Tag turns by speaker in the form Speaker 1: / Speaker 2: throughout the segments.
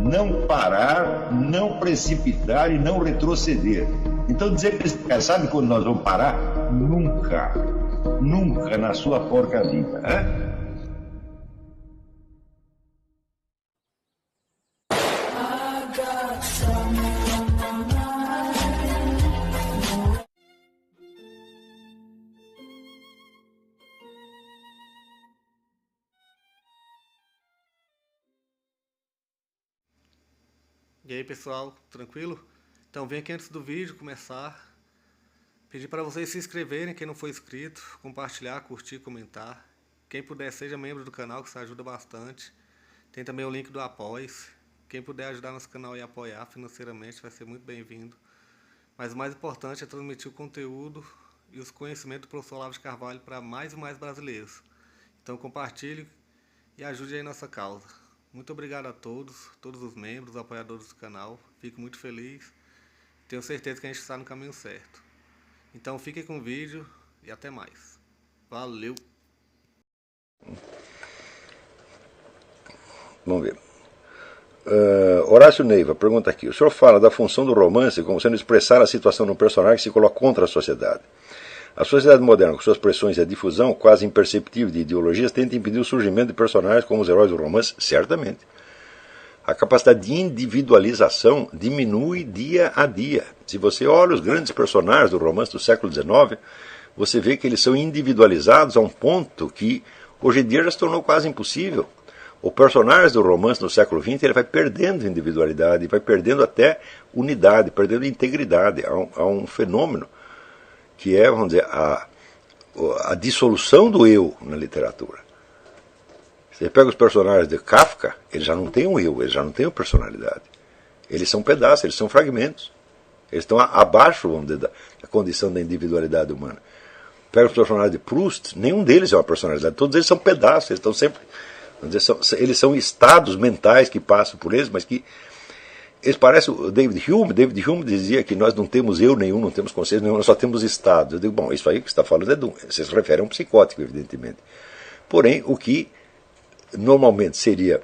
Speaker 1: não parar, não precipitar e não retroceder. Então dizer para esse cara, sabe quando nós vamos parar? Nunca. Nunca na sua porca vida. Né?
Speaker 2: E aí pessoal, tranquilo? Então vem aqui antes do vídeo começar, pedir para vocês se inscreverem, quem não for inscrito, compartilhar, curtir, comentar. Quem puder seja membro do canal, que isso ajuda bastante. Tem também o link do Apoia-se. Quem puder ajudar nosso canal e apoiar financeiramente vai ser muito bem-vindo. Mas o mais importante é transmitir o conteúdo e os conhecimentos do professor Olavo de Carvalho para mais e mais brasileiros. Então compartilhe e ajude aí nossa causa. Muito obrigado a todos os membros, apoiadores do canal. Fico muito feliz. Tenho certeza que a gente está no caminho certo. Então fiquem com o vídeo e até mais. Valeu!
Speaker 3: Vamos ver. Horácio Neiva pergunta aqui. O senhor fala da função do romance como sendo expressar a situação de um personagem que se coloca contra a sociedade. A sociedade moderna, com suas pressões e a difusão quase imperceptível de ideologias, tenta impedir o surgimento de personagens como os heróis do romance? Certamente. A capacidade de individualização diminui dia a dia. Se você olha os grandes personagens do romance do século XIX, você vê que eles são individualizados a um ponto que hoje em dia já se tornou quase impossível. O personagem do romance no século XX ele vai perdendo individualidade, vai perdendo até unidade, perdendo integridade. Há um fenômeno que é, vamos dizer, a dissolução do eu na literatura. Você pega os personagens de Kafka, eles já não têm um eu, eles já não têm uma personalidade. Eles são pedaços, eles são fragmentos. Eles estão abaixo, vamos dizer, da condição da individualidade humana. Pega os personagens de Proust, nenhum deles é uma personalidade, todos eles são pedaços, eles estão sempre... Vamos dizer, eles são estados mentais que passam por eles, mas que eles parecem o David Hume. David Hume dizia que nós não temos eu nenhum, não temos consciência nenhum, nós só temos estados. Eu digo, bom, isso aí que você está falando você se refere a um psicótico, evidentemente. Porém, o que normalmente seria,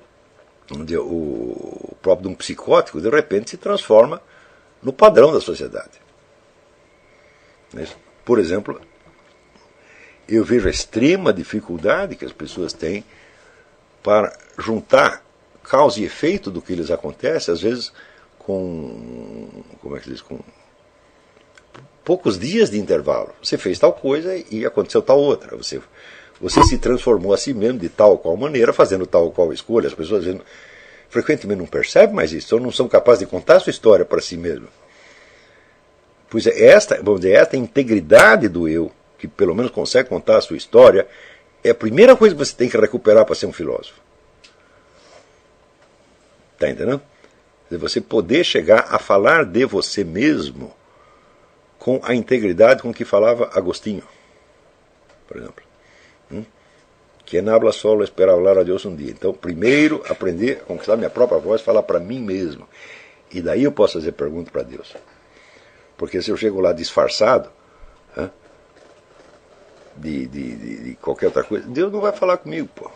Speaker 3: vamos dizer, o próprio de um psicótico, de repente se transforma no padrão da sociedade. Por exemplo, eu vejo a extrema dificuldade que as pessoas têm para juntar causa e efeito do que lhes acontece, às vezes como é que se diz, com poucos dias de intervalo. Você fez tal coisa e aconteceu tal outra. Você se transformou a si mesmo de tal ou qual maneira, fazendo tal ou qual escolha. As pessoas frequentemente não percebem mais isso, ou não são capazes de contar a sua história para si mesmo. Pois é, vamos dizer, esta integridade do eu, que pelo menos consegue contar a sua história, é a primeira coisa que você tem que recuperar para ser um filósofo. Está entendendo? Você poder chegar a falar de você mesmo com a integridade com que falava Agostinho, por exemplo. Quem habla solo espera falar a Deus um dia. Então, primeiro, aprender a conquistar minha própria voz, falar para mim mesmo. E daí eu posso fazer pergunta para Deus. Porque se eu chego lá disfarçado, de qualquer outra coisa, Deus não vai falar comigo, pô.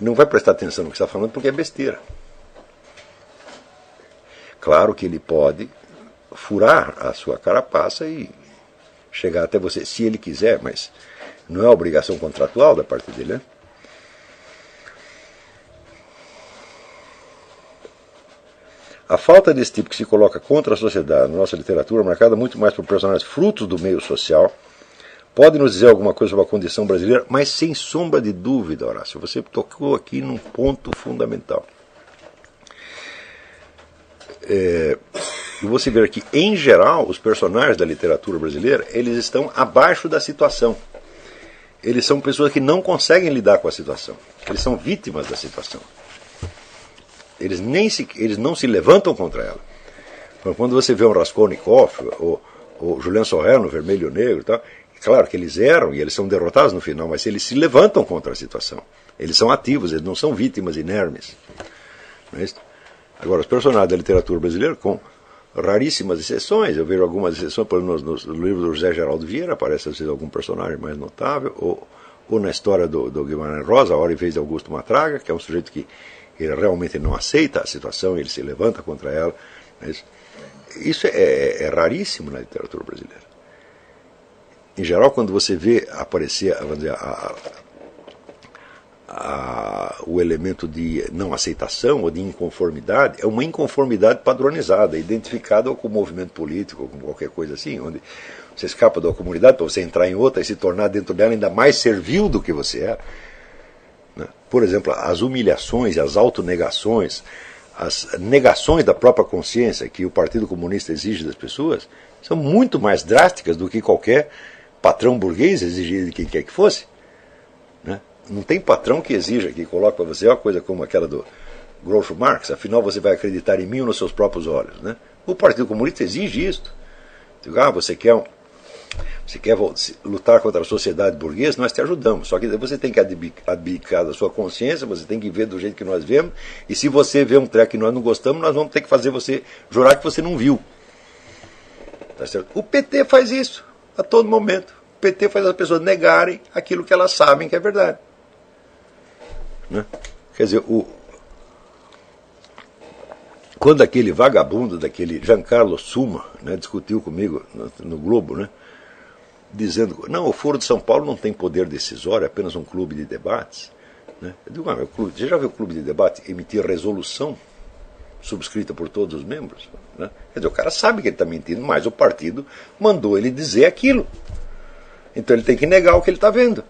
Speaker 3: Não vai prestar atenção no que está falando porque é besteira. Claro que ele pode furar a sua carapaça e chegar até você, se ele quiser, mas não é obrigação contratual da parte dele, né? A falta desse tipo que se coloca contra a sociedade na nossa literatura, marcada muito mais por personagens frutos do meio social, pode nos dizer alguma coisa sobre a condição brasileira, mas sem sombra de dúvida, Horácio, você tocou aqui num ponto fundamental. E você vê que, em geral, os personagens da literatura brasileira, eles estão abaixo da situação. Eles são pessoas que não conseguem lidar com a situação. Eles são vítimas da situação. Eles não se levantam contra ela. Então, quando você vê um Raskolnikov, ou Julian Sorel no Vermelho e Negro, tá? Claro que eles erram e eles são derrotados no final, mas eles se levantam contra a situação. Eles são ativos, eles não são vítimas inermes. Não é isso? Agora, os personagens da literatura brasileira, com raríssimas exceções, eu vejo algumas exceções, por exemplo, no livro do José Geraldo Vieira, aparece às vezes algum personagem mais notável, ou na história do Guimarães Rosa, a hora em vez de Augusto Matraga, que é um sujeito que ele realmente não aceita a situação, ele se levanta contra ela. Isso é raríssimo na literatura brasileira. Em geral, quando você vê aparecer, vamos dizer, o elemento de não aceitação ou de inconformidade, é uma inconformidade padronizada, identificada com o movimento político, ou com qualquer coisa assim, onde você escapa da comunidade para você entrar em outra e se tornar dentro dela ainda mais servil do que você é. Por exemplo, as humilhações, as autonegações, as negações da própria consciência que o Partido Comunista exige das pessoas são muito mais drásticas do que qualquer patrão burguês exigia de quem quer que fosse. Não tem patrão que exija, que coloque para você uma coisa como aquela do Groucho Marx, afinal você vai acreditar em mim ou nos seus próprios olhos. O Partido Comunista exige isto. Você quer lutar contra a sociedade burguesa, nós te ajudamos. Só que você tem que abdicar da sua consciência, você tem que ver do jeito que nós vemos, e se você vê um treco que nós não gostamos, nós vamos ter que fazer você jurar que você não viu. Tá certo? O PT faz isso a todo momento. O PT faz as pessoas negarem aquilo que elas sabem que é verdade. Quer dizer, quando aquele vagabundo daquele Giancarlo Suma discutiu comigo no Globo, dizendo, não, o Foro de São Paulo não tem poder decisório, é apenas um clube de debates. Eu digo, você já viu o clube de debate emitir resolução subscrita por todos os membros? Quer dizer, o cara sabe que ele está mentindo, mas o partido mandou ele dizer aquilo. Então ele tem que negar o que ele está vendo.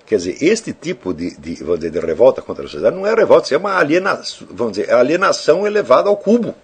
Speaker 3: Quer dizer, este tipo vamos dizer, de revolta contra a sociedade não é revolta, isso é uma alienação, vamos dizer, alienação elevada ao cubo.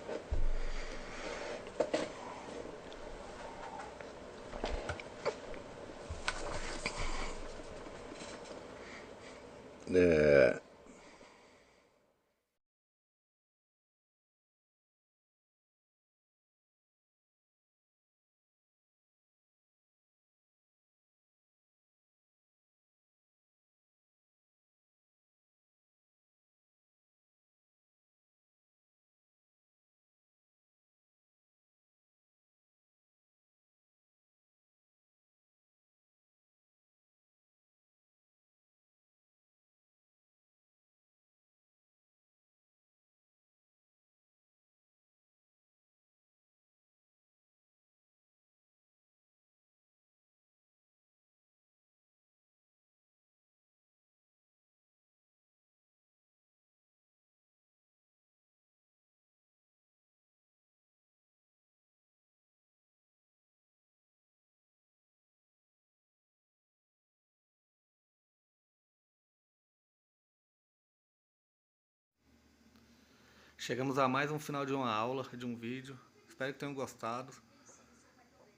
Speaker 2: Chegamos a mais um final de uma aula, de um vídeo. Espero que tenham gostado.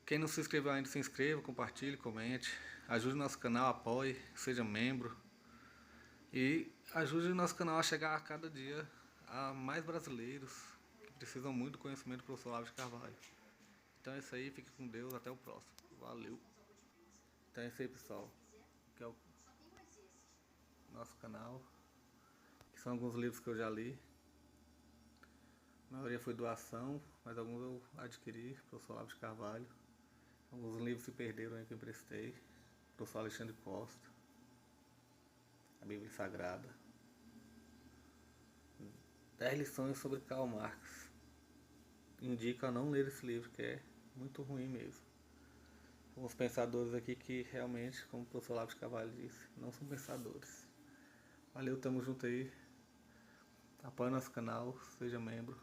Speaker 2: Quem não se inscreveu ainda, se inscreva, compartilhe, comente. Ajude nosso canal, apoie, seja membro. E ajude o nosso canal a chegar a cada dia a mais brasileiros que precisam muito do conhecimento do professor Olavo de Carvalho. Então é isso aí, fique com Deus, até o próximo. Valeu! Então é isso aí, pessoal. Que é o nosso canal. Que são alguns livros que eu já li. A maioria foi doação, mas alguns eu adquiri, professor Olavo de Carvalho. Alguns livros se perderam aí que eu emprestei. Professor Alexandre Costa. A Bíblia Sagrada. 10 lições sobre Karl Marx. Indico a não ler esse livro, que é muito ruim mesmo. Alguns pensadores aqui que realmente, como o professor Olavo de Carvalho disse, não são pensadores. Valeu, tamo junto aí. Apoie nosso canal, seja membro.